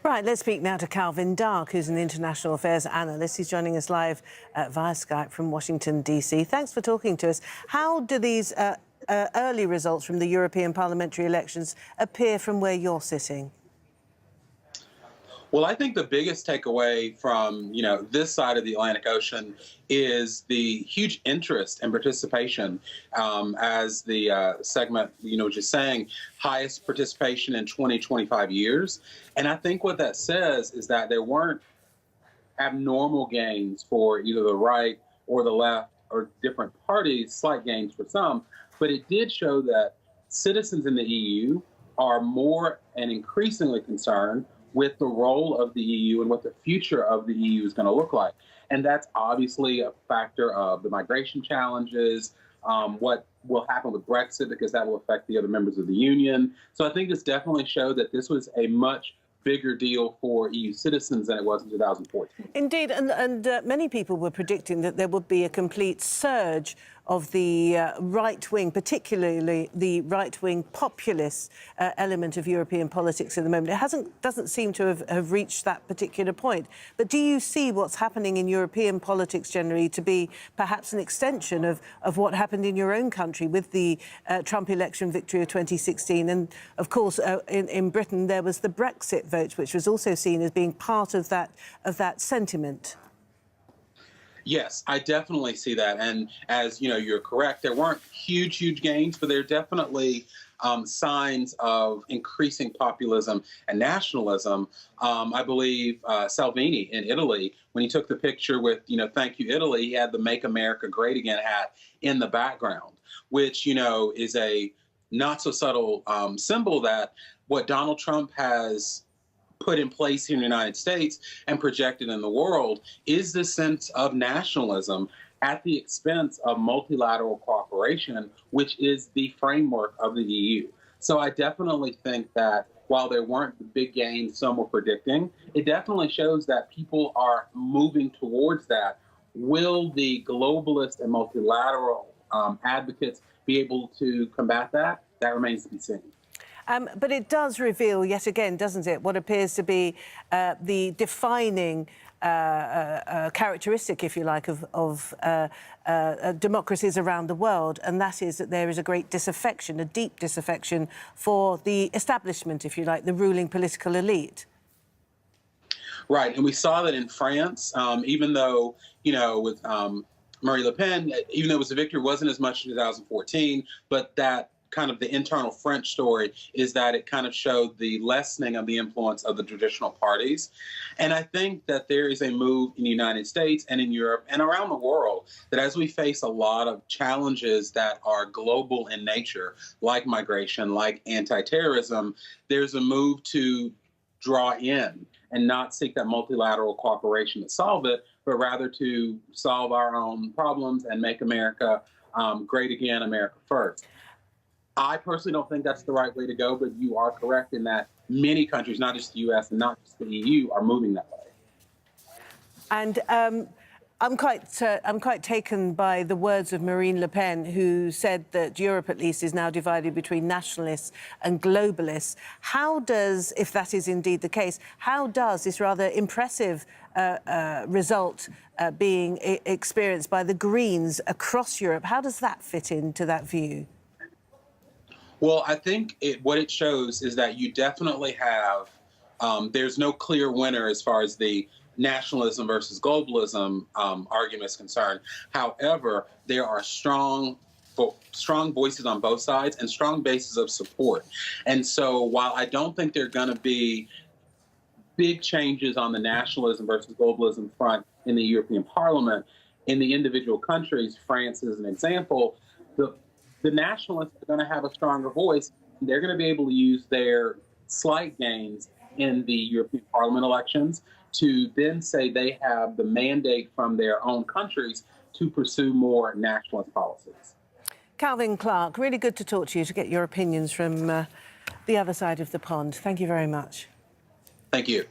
Right, let's speak now to Calvin Dark, who's an international affairs analyst. He's joining us live via Skype from Washington, D.C. Thanks for talking to us. How do these early results from the European Parliamentary Elections appear from where you're sitting? Well, I think the biggest takeaway from, this side of the Atlantic Ocean is the huge interest and participation. As the segment, was just saying, highest participation in 25 years. And I think what that says is that there weren't abnormal gains for either the right or the left or different parties, slight gains for some, but it did show that citizens in the EU are more and increasingly concerned with the role of the EU and what the future of the EU is going to look like. And that's obviously a factor of the migration challenges, what will happen with Brexit, because that will affect the other members of the Union. So I think this definitely showed that this was a much bigger deal for EU citizens than it was in 2014. Indeed, and many people were predicting that there would be a complete surge of the right-wing, particularly the right-wing populist element of European politics at the moment. It doesn't seem to have reached that particular point. But do you see what's happening in European politics generally to be perhaps an extension of what happened in your own country with the Trump election victory of 2016? And, of course, in Britain, there was the Brexit vote, which was also seen as being part of that sentiment. Yes, I definitely see that. And as you're correct, there weren't huge gains, but there are definitely signs of increasing populism and nationalism. I believe Salvini in Italy, when he took the picture with, "Thank you, Italy," he had the "Make America Great Again" hat in the background, which, is a not so subtle symbol that what Donald Trump has put in place here in the United States and projected in the world is this sense of nationalism at the expense of multilateral cooperation, which is the framework of the EU. So I definitely think that while there weren't the big gains some were predicting, it definitely shows that people are moving towards that. Will the globalist and multilateral advocates be able to combat that? That remains to be seen. But it does reveal, yet again, doesn't it, what appears to be the defining characteristic, if you like, of democracies around the world, and that is that there is a great disaffection, a deep disaffection for the establishment, if you like, the ruling political elite. Right, and we saw that in France, even though, with Marine Le Pen, even though it was a victory, wasn't as much in 2014, but that kind of the internal French story is that it kind of showed the lessening of the influence of the traditional parties. And I think that there is a move in the United States and in Europe and around the world that as we face a lot of challenges that are global in nature, like migration, like anti-terrorism, there's a move to draw in and not seek that multilateral cooperation to solve it, but rather to solve our own problems and make America great again, America first. I personally don't think that's the right way to go, but you are correct in that many countries, not just the U.S. and not just the EU, are moving that way. And I'm quite taken by the words of Marine Le Pen, who said that Europe, at least, is now divided between nationalists and globalists. How does, if that is indeed the case, how does this rather impressive result being experienced by the Greens across Europe, how does that fit into that view? Well, I think what it shows is that you definitely have, there's no clear winner as far as the nationalism versus globalism argument is concerned. However, there are strong voices on both sides and strong bases of support. And so while I don't think there are going to be big changes on the nationalism versus globalism front in the European Parliament, in the individual countries, France is an example, the nationalists are going to have a stronger voice. And they're going to be able to use their slight gains in the European Parliament elections to then say they have the mandate from their own countries to pursue more nationalist policies. Calvin Clark, really good to talk to you, to get your opinions from the other side of the pond. Thank you very much. Thank you.